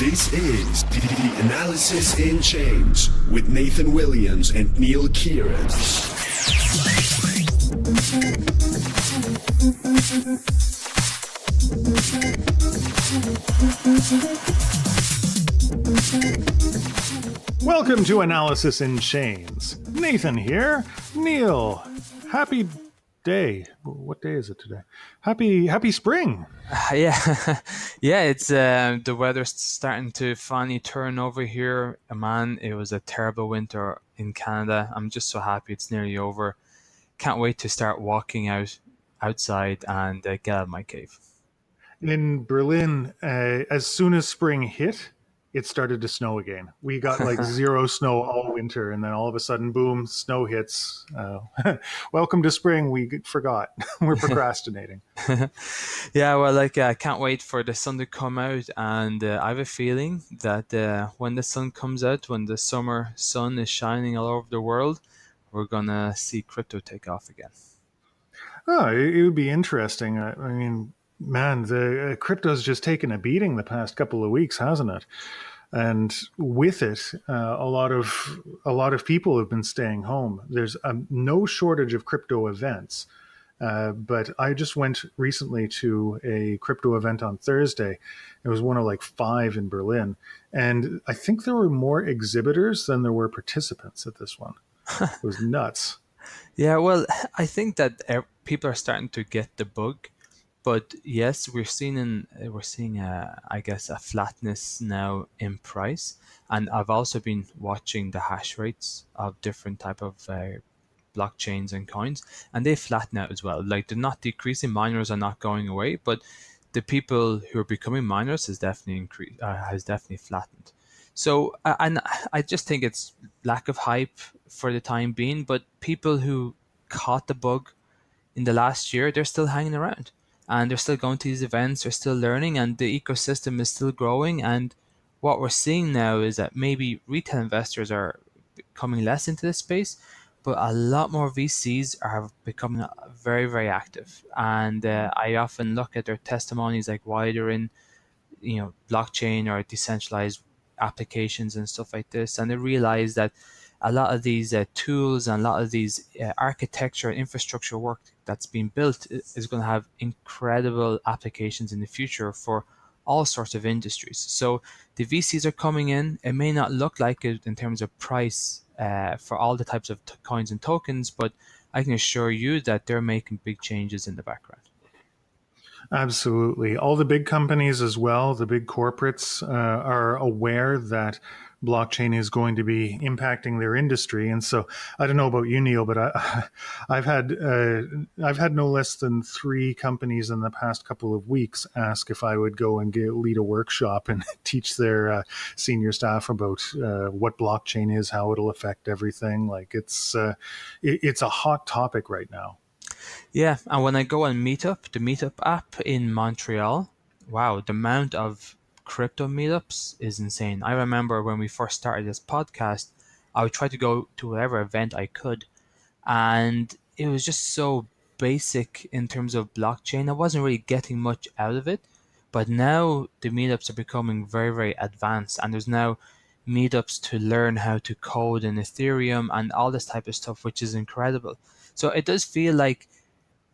This is the Analysis in Chains with Nathan Williams and Neal Kieran. Welcome to Analysis in Chains. Nathan here. Neal, happy day. What day is it today? Happy spring. Yeah, it's the weather's starting to finally turn over here. Man, it was a terrible winter in Canada. I'm just so happy it's nearly over. Can't wait to start walking outside and get out of my cave. In Berlin, as soon as spring hit, it started to snow again. We got like zero snow all winter, and then all of a sudden, boom, snow hits. Welcome to spring. We forgot. We're procrastinating. Yeah, well, I can't wait for the sun to come out, and I have a feeling that when the sun comes out, when the summer sun is shining all over the world, we're gonna see crypto take off again. Oh, it would be interesting. I mean, man, the crypto's just taken a beating the past couple of weeks, hasn't it? And with it, a lot of people have been staying home. There's no shortage of crypto events. But I just went recently to a crypto event on Thursday. It was one of like 5 in Berlin. And I think there were more exhibitors than there were participants at this one. It was nuts. Yeah, well, I think that people are starting to get the bug. But yes, we're seeing I guess a flatness now in price, and I've also been watching the hash rates of different type of blockchains and coins, and they flatten out as well. Like they're not decreasing, miners are not going away, but the people who are becoming miners has definitely flattened. So and I just think it's lack of hype for the time being, but people who caught the bug in the last year, they're still hanging around. And they're still going to these events, they're still learning, and the ecosystem is still growing. And what we're seeing now is that maybe retail investors are coming less into this space, but a lot more VCs are becoming very, very active. And I often look at their testimonies, like why they're in, blockchain or decentralized applications and stuff like this, and they realize that a lot of these tools and a lot of these architecture and infrastructure work that's being built is going to have incredible applications in the future for all sorts of industries. So the VCs are coming in. It may not look like it in terms of price for all the types of coins and tokens, but I can assure you that they're making big changes in the background. Absolutely. All the big companies as well, the big corporates are aware that blockchain is going to be impacting their industry. And so I don't know about you, Neal, but I've had no less than 3 companies in the past couple of weeks ask if I would go and lead a workshop and teach their senior staff about what blockchain is, how it'll affect everything. Like it's a hot topic right now. Yeah, and when I go on Meetup, the Meetup app in Montreal, wow, the amount of crypto meetups is insane. I remember when we first started this podcast, I would try to go to whatever event I could, and it was just so basic in terms of blockchain. I wasn't really getting much out of it, but now the meetups are becoming very, very advanced, and there's now meetups to learn how to code in Ethereum and all this type of stuff, which is incredible. So it does feel like,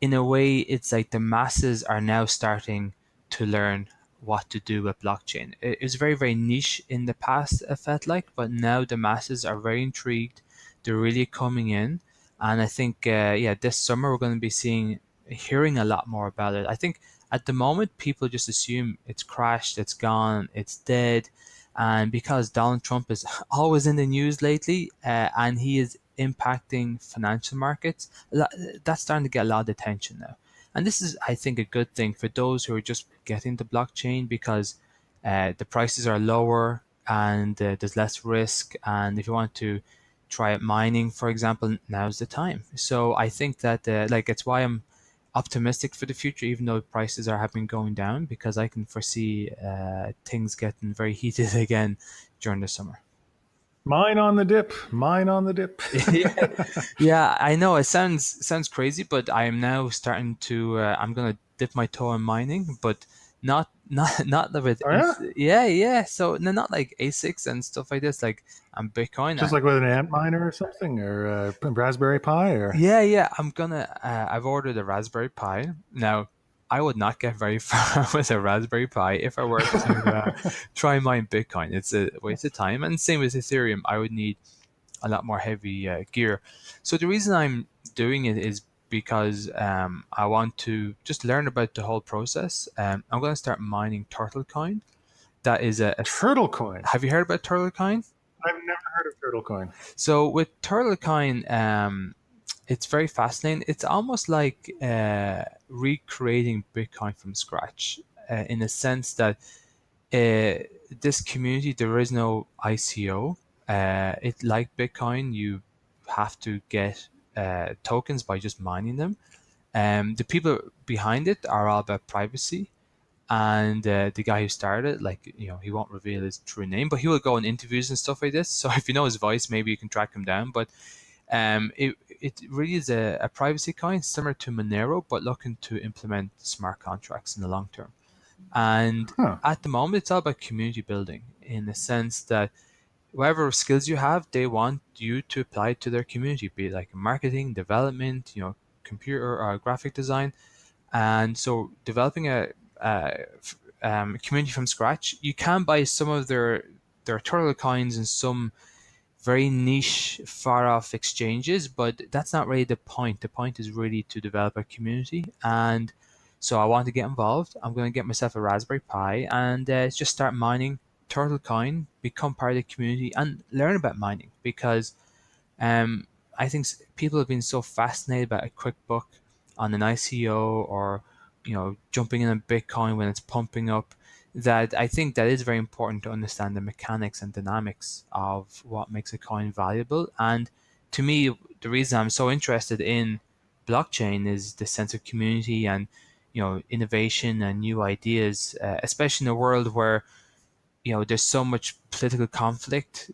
in a way, it's like the masses are now starting to learn what to do with blockchain. It was very, very niche in the past, it felt like, but now the masses are very intrigued. They're really coming in. And I think, this summer we're going to be hearing a lot more about it. I think at the moment, people just assume it's crashed, it's gone, it's dead. And because Donald Trump is always in the news lately, and he is impacting financial markets, that's starting to get a lot of attention now. And this is, I think, a good thing for those who are just getting the blockchain, because the prices are lower and there's less risk. And if you want to try out mining, for example, now's the time. So I think that it's why I'm optimistic for the future, even though prices have been going down, because I can foresee things getting very heated again during the summer. Mine on the dip. Yeah, I know it sounds crazy, but I am now starting to. I'm gonna dip my toe in mining, but not the with Oh yeah, yeah. So no, not like ASICs and stuff like this, like and Bitcoin. just like with an ant miner or something, or a Raspberry Pi, or Yeah. I'm gonna. I've ordered a Raspberry Pi now. I would not get very far with a Raspberry Pi if I were to try mine Bitcoin. It's a waste of time, and same with Ethereum. I would need a lot more heavy gear. So the reason I'm doing it is because I want to just learn about the whole process. I'm going to start mining Turtlecoin. That is Turtlecoin. have you heard about Turtlecoin? I've never heard of Turtlecoin. So with Turtlecoin, it's very fascinating. It's almost like recreating Bitcoin from scratch, in the sense that this community, there is no ICO. It like Bitcoin, you have to get tokens by just mining them. The people behind it are all about privacy, and the guy who started it, like he won't reveal his true name, but he will go on interviews and stuff like this. So if you know his voice, maybe you can track him down. But it really is a privacy coin similar to Monero, but looking to implement smart contracts in the long term. And Huh. at the moment, it's all about community building in the sense that whatever skills you have, they want you to apply to their community, be it like marketing, development, computer or graphic design. And so developing a community from scratch, you can buy some of their turtle coins in some very niche, far off exchanges, but that's not really the point. The point is really to develop a community. And so I want to get involved. I'm going to get myself a Raspberry Pi and just start mining Turtlecoin, become part of the community, and learn about mining because um, I think people have been so fascinated by a quick buck on an ICO or jumping in a Bitcoin when it's pumping up, that I think that is very important to understand the mechanics and dynamics of what makes a coin valuable. And to me, the reason I'm so interested in blockchain is the sense of community and innovation and new ideas, especially in a world where there's so much political conflict,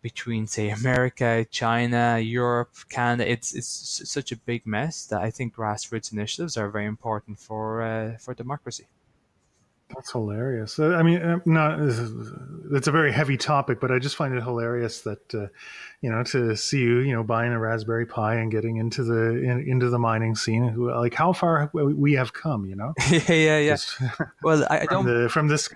between say America, China, Europe, Canada. It's such a big mess that I think grassroots initiatives are very important for democracy. That's hilarious. I mean, not it's a very heavy topic, but I just find it hilarious that to see you, buying a Raspberry Pi and getting into into the mining scene. Like how far we have come, Yeah. just Well, I don't. from this.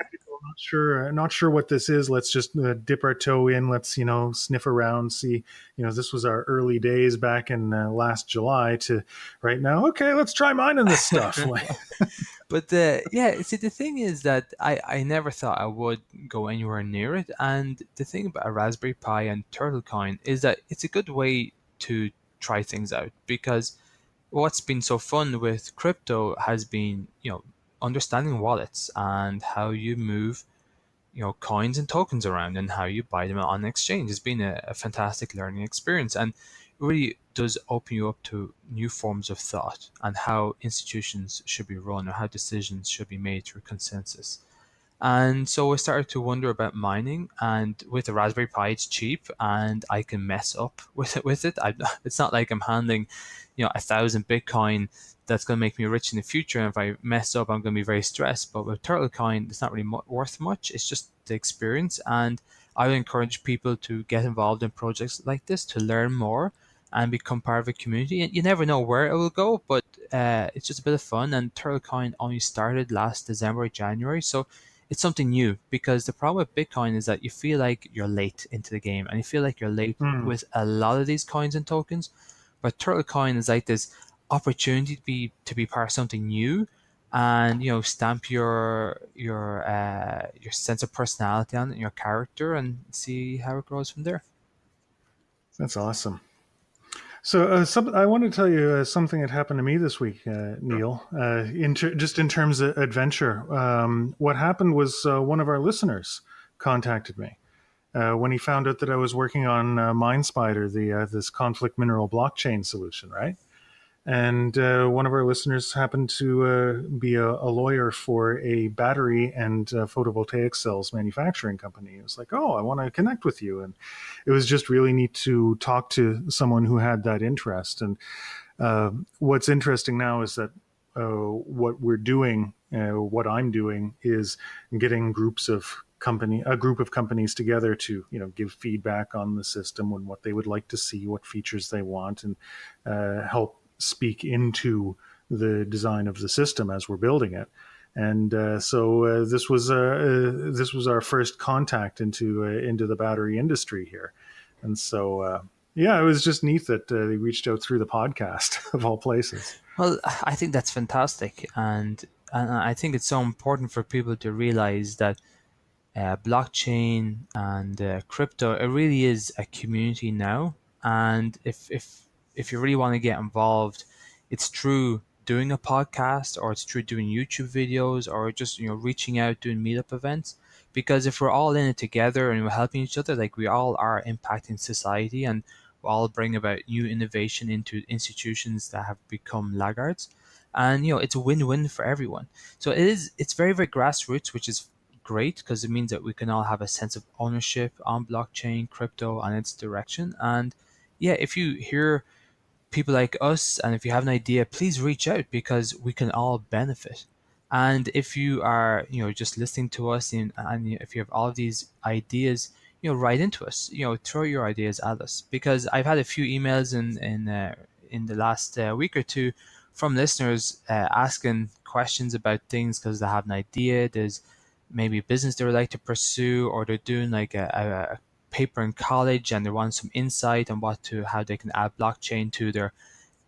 Not sure what this is. Let's just dip our toe in. Let's sniff around, see. This was our early days back in last July to right now. Okay, let's try mining this stuff. But yeah, see, the thing is that I never thought I would go anywhere near it. And the thing about a Raspberry Pi and Turtlecoin is that it's a good way to try things out because what's been so fun with crypto has been, understanding wallets and how you move, coins and tokens around and how you buy them on an exchange. It's been a fantastic learning experience and it really does open you up to new forms of thought and how institutions should be run or how decisions should be made through consensus. And so I started to wonder about mining. And with the Raspberry Pi, it's cheap, and I can mess up with it. It's not like I'm handling, 1,000 Bitcoin that's going to make me rich in the future. And if I mess up, I'm going to be very stressed. But with Turtlecoin, it's not really worth much. It's just the experience. And I would encourage people to get involved in projects like this to learn more and become part of a community. And you never know where it will go, but it's just a bit of fun. And Turtlecoin only started last December, January, so it's something new because the problem with Bitcoin is that you feel like you're late into the game and you feel like you're late Hmm. with a lot of these coins and tokens. But Turtlecoin is like this opportunity to be part of something new and stamp your sense of personality on it, your character, and see how it grows from there. That's awesome. So, I want to tell you something that happened to me this week, Neil. Just in terms of adventure, what happened was one of our listeners contacted me when he found out that I was working on Minespider, this conflict mineral blockchain solution, right? And one of our listeners happened to be a lawyer for a battery and photovoltaic cells manufacturing company. It was like, oh, I want to connect with you. And it was just really neat to talk to someone who had that interest. And what's interesting now is that what we're doing What I'm doing is getting a group of companies together to give feedback on the system and what they would like to see, what features they want, and help speak into the design of the system as we're building it. And so this was our first contact into the battery industry here, and so yeah, it was just neat that they reached out through the podcast of all places. Well, I think that's fantastic, and I think it's so important for people to realize that blockchain and crypto, it really is a community now. And if you really want to get involved, it's through doing a podcast, or it's through doing YouTube videos, or just reaching out, doing meetup events. Because if we're all in it together and we're helping each other, like we all are impacting society, and we all bring about new innovation into institutions that have become laggards. And it's a win-win for everyone. So it's very, very grassroots, which is great because it means that we can all have a sense of ownership on blockchain, crypto, and its direction. And yeah, if you hear people like us and if you have an idea, please reach out because we can all benefit. And if you are, just listening to us and if you have all of these ideas, write into us, throw your ideas at us, because I've had a few emails in the last week or two from listeners asking questions about things because they have an idea. There's maybe a business they would like to pursue, or they're doing like a paper in college and they want some insight on how they can add blockchain to their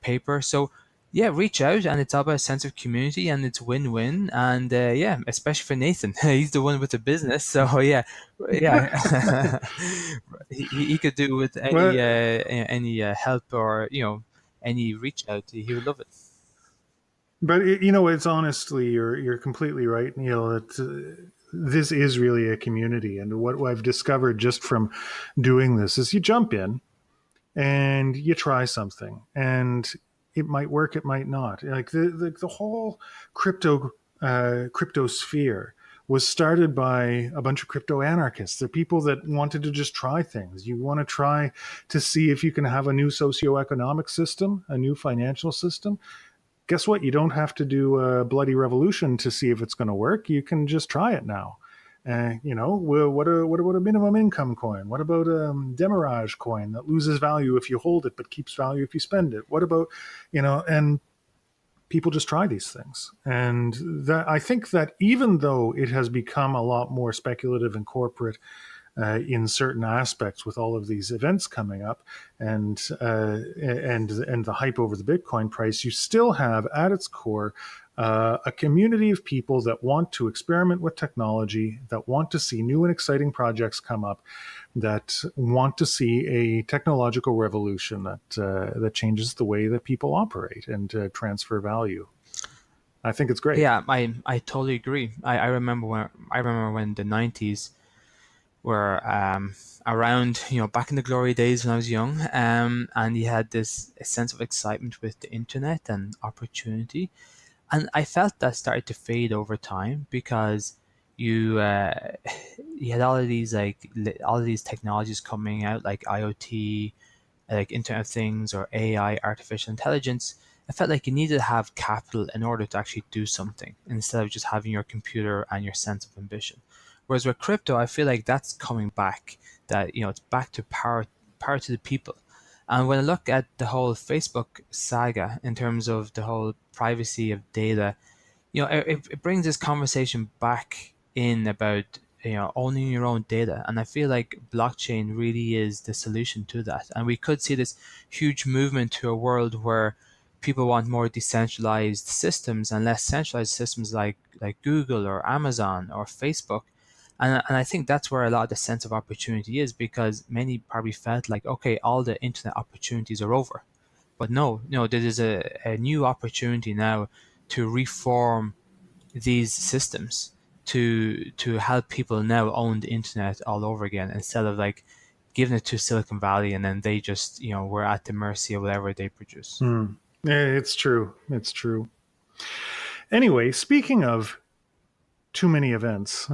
paper. So yeah, reach out, and it's all about a sense of community, and it's win-win. And yeah, especially for Nathan, he's the one with the business. So yeah, he could do with any help, or any reach out. He would love it. But it's honestly, you're completely right, Neil. That this is really a community, and what I've discovered just from doing this is you jump in and you try something, and it might work, it might not. Like the whole crypto sphere was started by a bunch of crypto anarchists. They're people that wanted to just try things. You want to try to see if you can have a new socioeconomic system, a new financial system. Guess what? You don't have to do a bloody revolution to see if it's going to work. You can just try it now. What about a minimum income coin? What about a demurrage coin that loses value if you hold it but keeps value if you spend it? What about, and people just try these things. And that, I think that even though it has become a lot more speculative and corporate in certain aspects with all of these events coming up and the hype over the Bitcoin price, you still have at its core a community of people that want to experiment with technology, that want to see new and exciting projects come up, that want to see a technological revolution that changes the way that people operate and transfer value. I think it's great. Yeah, I totally agree. I remember when the 90s were around, back in the glory days when I was young, and you had this a sense of excitement with the internet and opportunity, and I felt that started to fade over time because you you had all of these all of these technologies coming out like IoT, like Internet of Things or AI, artificial intelligence. I felt like you needed to have capital in order to actually do something instead of just having your computer and your sense of ambition. Whereas with crypto, I feel like that's coming back. That it's back to power to the people. And when I look at the whole Facebook saga in terms of the whole privacy of data, it brings this conversation back in about owning your own data. And I feel like blockchain really is the solution to that. And we could see this huge movement to a world where people want more decentralized systems and less centralized systems like Google or Amazon or Facebook. And I think that's where a lot of the sense of opportunity is, because many probably felt like, okay, all the internet opportunities are over. But no, there is a new opportunity now to reform these systems to help people now own the internet all over again, instead of like giving it to Silicon Valley and then they just, we're at the mercy of whatever they produce. Yeah, it's true. It's true. Anyway, speaking of too many events,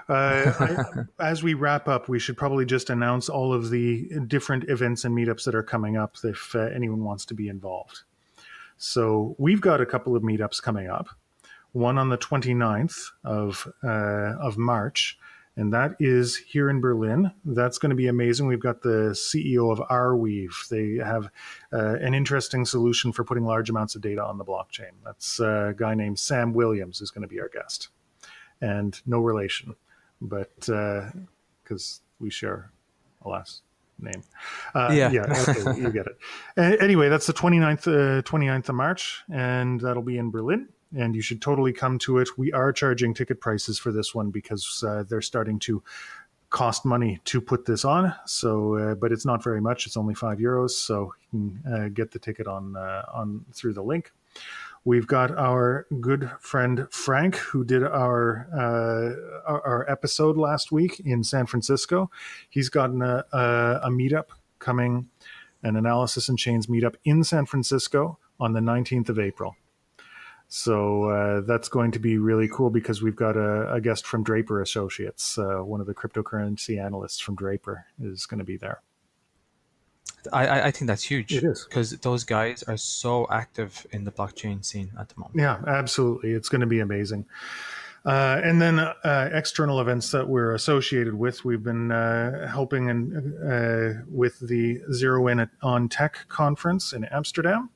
as we wrap up, we should probably just announce all of the different events and meetups that are coming up if anyone wants to be involved. So we've got a couple of meetups coming up. one on the 29th of March, and that is here in Berlin. That's going to be amazing. We've got the CEO of Arweave. They have an interesting solution for putting large amounts of data on the blockchain. That's a guy named Sam Williams who's going to be our guest. And no relation, but because we share a last name. Okay, you get it. Anyway, that's the 29th of March, and that'll be in Berlin. And you should totally come to it. We are charging ticket prices for this one because they're starting to cost money to put this on. So, but it's not very much. It's only €5. So you can get the ticket on through the link. We've got our good friend Frank, who did our episode last week in San Francisco. He's gotten a meetup coming, an Analysis in Chains meetup in San Francisco on the 19th of April. So that's going to be really cool because we've got a guest from Draper Associates. One of the cryptocurrency analysts from Draper is going to be there. I think that's huge. It is. Because those guys are so active in the blockchain scene at the moment. Yeah, absolutely. It's going to be amazing. And then external events that we're associated with. We've been helping with the Zero In on Tech conference in Amsterdam.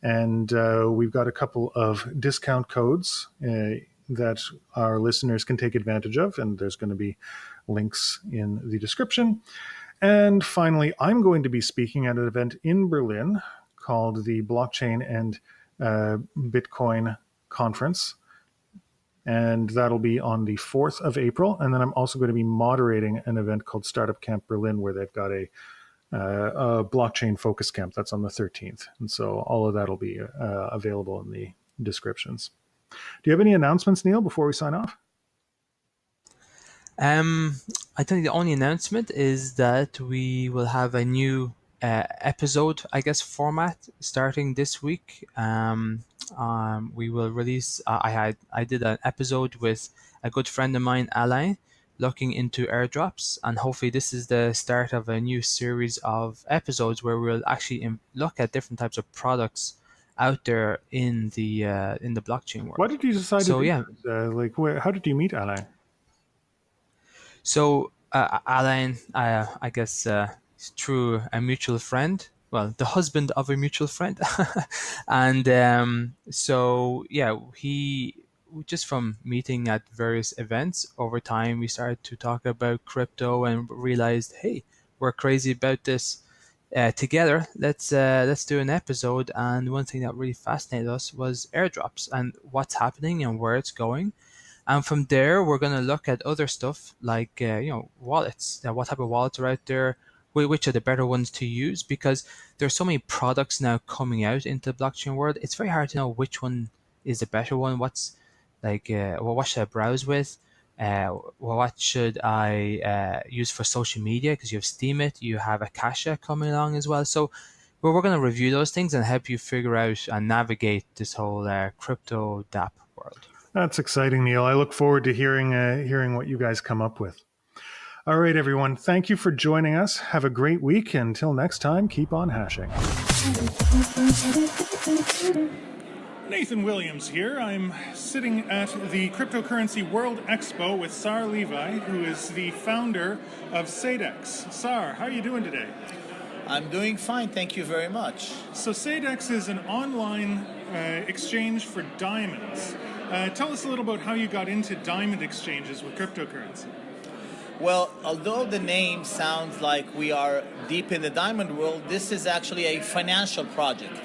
And we've got a couple of discount codes that our listeners can take advantage of. And there's going to be links in the description. And finally, I'm going to be speaking at an event in Berlin called the Blockchain and Bitcoin Conference. And that'll be on the 4th of April. And then I'm also going to be moderating an event called Startup Camp Berlin, where they've got a blockchain focus camp. That's on the 13th. And so all of that will be available in the descriptions. Do you have any announcements, Neil, before we sign off? I think the only announcement is that we will have a new episode, I guess, format starting this week. We will release. I did an episode with a good friend of mine, Alain, looking into airdrops, and hopefully this is the start of a new series of episodes where we'll actually look at different types of products out there in the blockchain world. Why did you decide to do this? How did you meet Alain? So Alain, I guess through a mutual friend, well, the husband of a mutual friend, and so yeah, he just from meeting at various events over time, we started to talk about crypto and realized, hey, we're crazy about this together. Let's do an episode. And one thing that really fascinated us was airdrops and what's happening and where it's going. And from there, we're going to look at other stuff like, wallets. What type of wallets are out there? Which are the better ones to use? Because there's so many products now coming out into the blockchain world. It's very hard to know which one is the better one. What's what should I browse with? What should I use for social media? Because you have Steemit, you have Akasha coming along as well. So we're going to review those things and help you figure out and navigate this whole crypto DApp world. That's exciting, Neil. I look forward to hearing what you guys come up with. All right, everyone. Thank you for joining us. Have a great week. Until next time, keep on hashing. Nathan Williams here. I'm sitting at the Cryptocurrency World Expo with Sar Levi, who is the founder of Sadex. Sar, how are you doing today? I'm doing fine, thank you very much. So Sadex is an online exchange for diamonds. Tell us a little about how you got into diamond exchanges with cryptocurrency. Well, although the name sounds like we are deep in the diamond world, this is actually a financial project.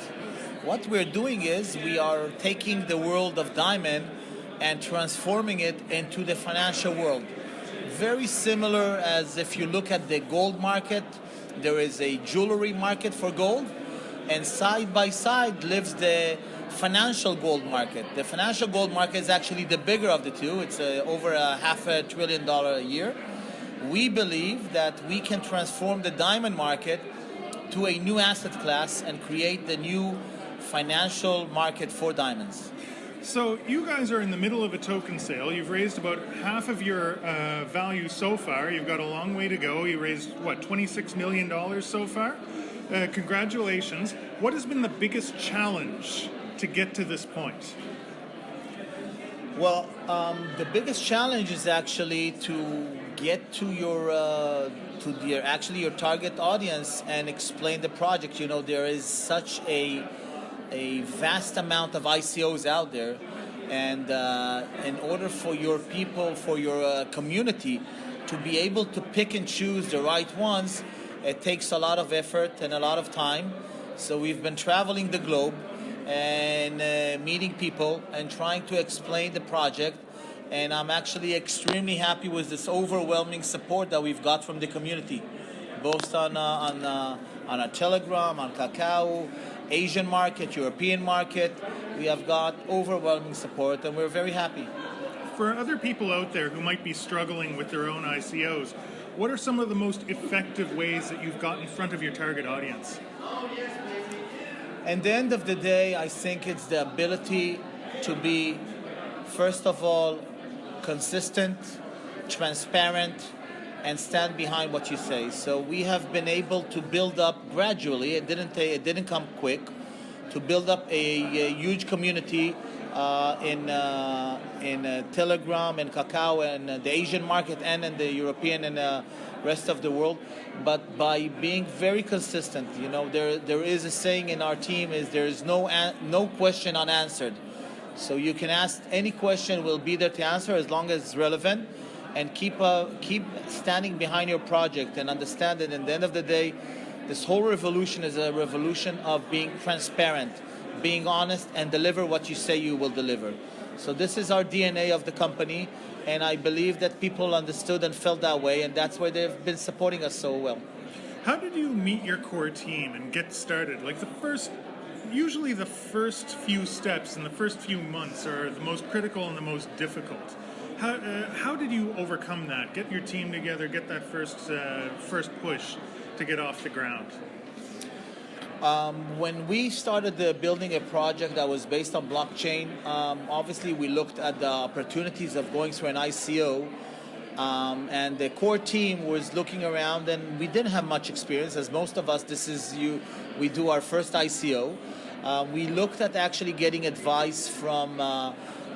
What we're doing is we are taking the world of diamond and transforming it into the financial world. Very similar as if you look at the gold market, there is a jewelry market for gold, and side by side lives the financial gold market. The financial gold market is actually the bigger of the two. It's over $500 billion a year. We believe that we can transform the diamond market to a new asset class and create the new financial market for diamonds. So you guys are in the middle of a token sale. You've raised about half of your value so far. You've got a long way to go. You raised, $26 million so far? Congratulations. What has been the biggest challenge to get to this point? Well, the biggest challenge is actually to get to your target audience and explain the project. You know, there is such a vast amount of ICOs out there, and in order for your people, for your community, to be able to pick and choose the right ones, it takes a lot of effort and a lot of time. So we've been traveling the globe and meeting people and trying to explain the project. And I'm actually extremely happy with this overwhelming support that we've got from the community, both on our Telegram, on Kakao, Asian market, European market. We have got overwhelming support, and we're very happy. For other people out there who might be struggling with their own ICOs, what are some of the most effective ways that you've got in front of your target audience? At the end of the day, I think it's the ability to be, first of all, consistent, transparent, and stand behind what you say. So we have been able to build up gradually. It didn't come quick. To build up a huge community in Telegram and Kakao and the Asian market and in the European and rest of the world, but by being very consistent. You know, there is a saying in our team is there is no question unanswered. So you can ask any question, we'll be there to answer as long as it's relevant, and keep standing behind your project and understand that at the end of the day, this whole revolution is a revolution of being transparent, being honest, and deliver what you say you will deliver. So this is our DNA of the company, and I believe that people understood and felt that way, and that's why they've been supporting us so well. How did you meet your core team and get started? Like usually the first few steps and the first few months are the most critical and the most difficult. How did you overcome that? Get your team together, get that first push to get off the ground? When we started building a project that was based on blockchain, obviously we looked at the opportunities of going through an ICO, and the core team was looking around, and we didn't have much experience, as most of us. We do our first ICO. We looked at actually getting advice from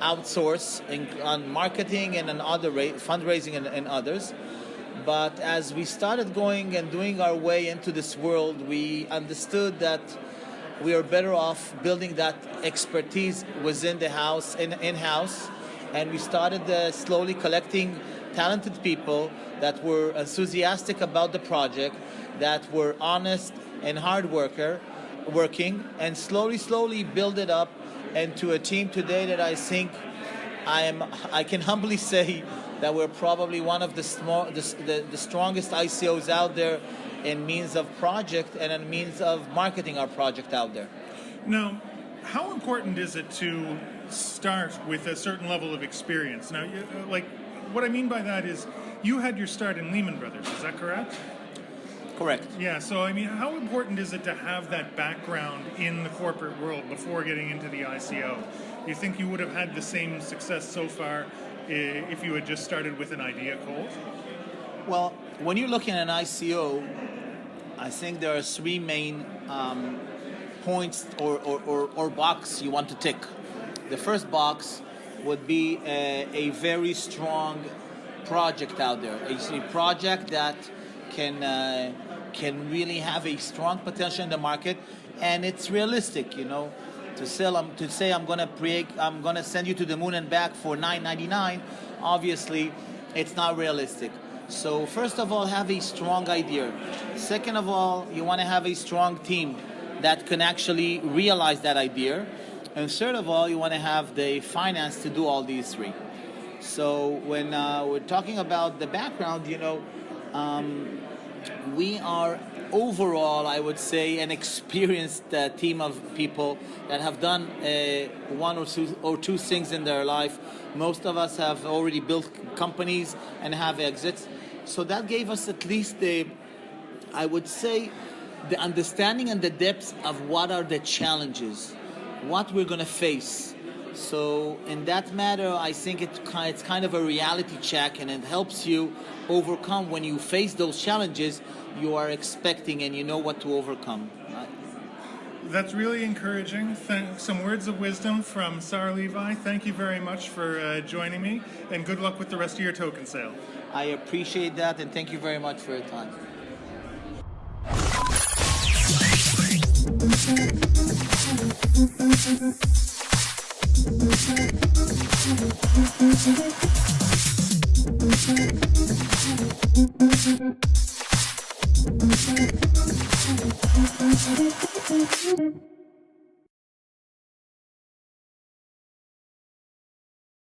outsource on marketing and on other fundraising and others. But as we started going and doing our way into this world, we understood that we are better off building that expertise within the house, in-house, and we started slowly collecting talented people that were enthusiastic about the project, that were honest and hard working, and slowly build it up into a team today that I think I can humbly say that we're probably one of the strongest ICOs out there in means of project and in means of marketing our project out there. Now, how important is it to start with a certain level of experience? Now, what I mean by that is you had your start in Lehman Brothers, is that correct? Correct. Yeah, so I mean, how important is it to have that background in the corporate world before getting into the ICO? Do you think you would have had the same success so far if you had just started with an idea cold? Well, when you're looking at an ICO, I think there are three main points or box you want to tick. The first box would be a very strong project out there, a project that can really have a strong potential in the market, and it's realistic, you know. To say I'm gonna send you to the moon and back for $9.99, obviously it's not realistic. So first of all, have a strong idea. Second of all, you want to have a strong team that can actually realize that idea. And third of all, you want to have the finance to do all these three. So when we're talking about the background, you know, we are overall, I would say, an experienced team of people that have done one or two things in their life. Most of us have already built companies and have exits. So that gave us at least I would say, the understanding and the depth of what are the challenges, what we're going to face. So in that matter, I think it's kind of a reality check, and it helps you overcome when you face those challenges you are expecting and you know what to overcome. That's really encouraging. Some words of wisdom from Sar Levi. Thank you very much for joining me, and good luck with the rest of your token sale. I appreciate that, and thank you very much for your time. Thank you.